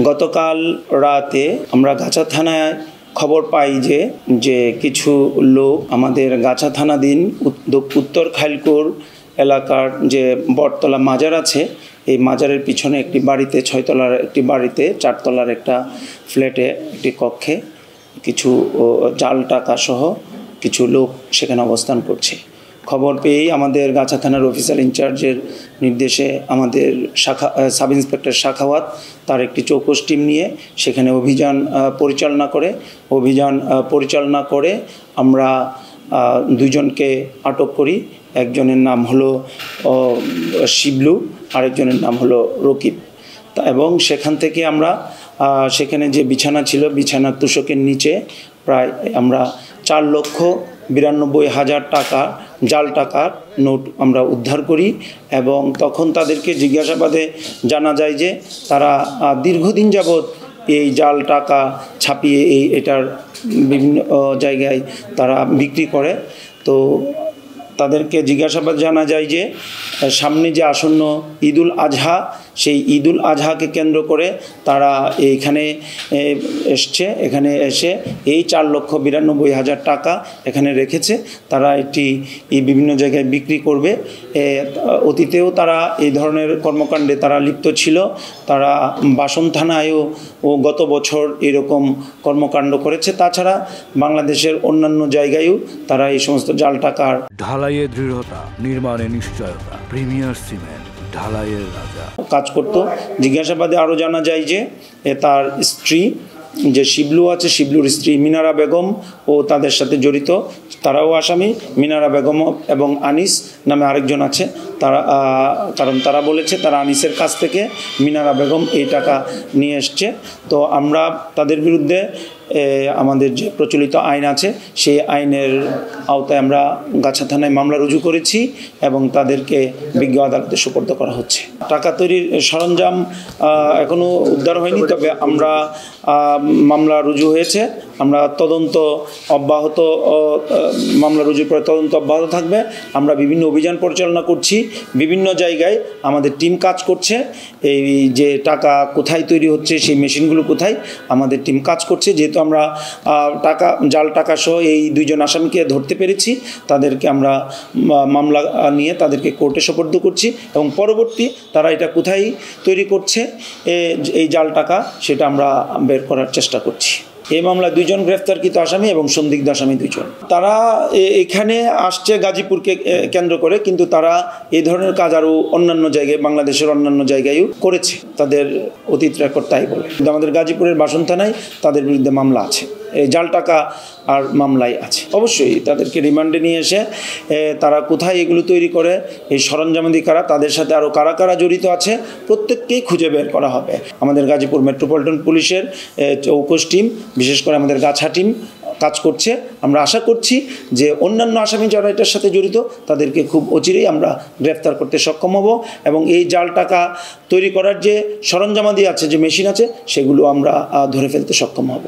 গতকাল রাতে আমরা গাছা থানায় খবর পাই যে কিছু লোক আমাদের গাছা থানাধীন উত্তর খাইলকুর এলাকার যে বটতলা মাজার আছে, এই মাজারের পিছনে একটি বাড়িতে, 6 তলার একটি বাড়িতে 4 তলার একটা ফ্ল্যাটে একটি কক্ষে কিছু জাল টাকা সহ কিছু লোক সেখানে অবস্থান করছে। খবর পেয়েই আমাদের গাছা থানার অফিসার ইনচার্জের নির্দেশে আমাদের সাব ইন্সপেক্টর শাখাওয়াত তার একটি চৌকস টিম নিয়ে সেখানে অভিযান পরিচালনা করে আমরা 2 জনকে আটক করি। একজনের নাম হলো শিবলু, আরেকজনের নাম হলো রকিব। এবং সেখান থেকে আমরা সেখানে যে বিছানা ছিল, বিছানার তোশকের নিচে প্রায় আমরা 4,92,000 টাকা জাল টাকার নোট আমরা উদ্ধার করি। এবং তখন তাদেরকে জিজ্ঞাসাবাদে জানা যায় যে তারা দীর্ঘদিন যাবৎ এই জাল টাকা ছাপিয়ে এটার বিভিন্ন জায়গায় তারা বিক্রি করে। তো তাদেরকে জিজ্ঞাসাবাদ জানা যায় যে সামনে যে আসন্ন ঈদুল আজহা, সেই ঈদুল আজহাকে কেন্দ্র করে তারা এখানে এসে এই 4,92,000 টাকা এখানে রেখেছে। তারা এটি বিভিন্ন জায়গায় বিক্রি করবে। অতীতেও তারা এই ধরনের কর্মকাণ্ডে তারা লিপ্ত ছিল। তারা বাসন থানায়ও গত বছর এরকম কর্মকাণ্ড করেছে। তাছাড়া বাংলাদেশের অন্যান্য জায়গায়ও তারা এই সমস্ত জাল টাকার ঢালাইয়ে দৃঢ়তা, নির্মাণে নিশ্চয়তা, প্রিমিয়ার সিমেন্ট, ঢালাইয়ের রাজা কাজ করত। জিজ্ঞাসাবাদে আরও জানা যায় যে তার স্ত্রী যে শিবলু আছে, শিবলুর স্ত্রী মিনারা বেগম ও তাদের সাথে জড়িত, তারাও আসামি। মিনারা বেগম এবং আনিস নামে আরেকজন আছে, কারণ তারা বলেছে তারা আনিসের কাছ থেকে মিনারা বেগম এই টাকা নিয়ে এসছে। তো আমরা তাদের বিরুদ্ধে আমাদের যে প্রচলিত আইন আছে সেই আইনের আওতায় আমরা গাছা থানায় মামলা রুজু করেছি এবং তাদেরকে বিজ্ঞ আদালতে সুপর্দ করা হচ্ছে। টাকা তৈরির সরঞ্জাম এখনও উদ্ধার হয়নি, তবে আমরা মামলা রুজু হয়েছে। আমরা মামলা রুজুর পরে তদন্ত অব্যাহত থাকবে। আমরা বিভিন্ন অভিযান পরিচালনা করছি, বিভিন্ন জায়গায় আমাদের টিম কাজ করছে। এই যে টাকা কোথায় তৈরি হচ্ছে, সেই মেশিনগুলো কোথায়, আমাদের টিম কাজ করছে। যেহেতু আমরা জাল টাকা সহ এই 2 জন আসামিকে ধরতে পেরেছি, তাদেরকে আমরা মামলা নিয়ে তাদেরকে কোর্টে সোপর্দ করছি এবং পরবর্তী তারা এটা কোথায় তৈরি করছে এই জাল টাকা সেটা আমরা বের করার চেষ্টা করছি। এই মামলায় 2 জন গ্রেফতারকৃত আসামি এবং সন্দিগ্ধ আসামি 2 জন। তারা এখানে আসছে গাজীপুরকে কেন্দ্র করে, কিন্তু তারা এই ধরনের কাজ আরও অন্যান্য জায়গায়, বাংলাদেশের অন্যান্য জায়গায়ও করেছে। তাদের অতীত রেকর্ড তাই বলে। কিন্তু আমাদের গাজীপুরের বাসন থানায় তাদের বিরুদ্ধে মামলা আছে, এই জাল টাকা আর মামলায় আছে। অবশ্যই তাদেরকে রিমান্ডে নিয়ে এসে তারা কোথায় এগুলো তৈরি করে, এই সরঞ্জামাদি কারা, তাদের সাথে আরও কারা কারা জড়িত আছে, প্রত্যেককেই খুঁজে বের করা হবে। আমাদের গাজীপুর মেট্রোপলিটন পুলিশের চৌকস টিম, বিশেষ করে আমাদের গাছা টিম কাজ করছে। আমরা আশা করছি যে অন্যান্য আসামি যারা এটার সাথে জড়িত তাদেরকে খুব অচিরেই আমরা গ্রেফতার করতে সক্ষম হব এবং এই জাল টাকা তৈরি করার যে সরঞ্জামাদি আছে, যে মেশিন আছে, সেগুলো আমরা ধরে ফেলতে সক্ষম হব।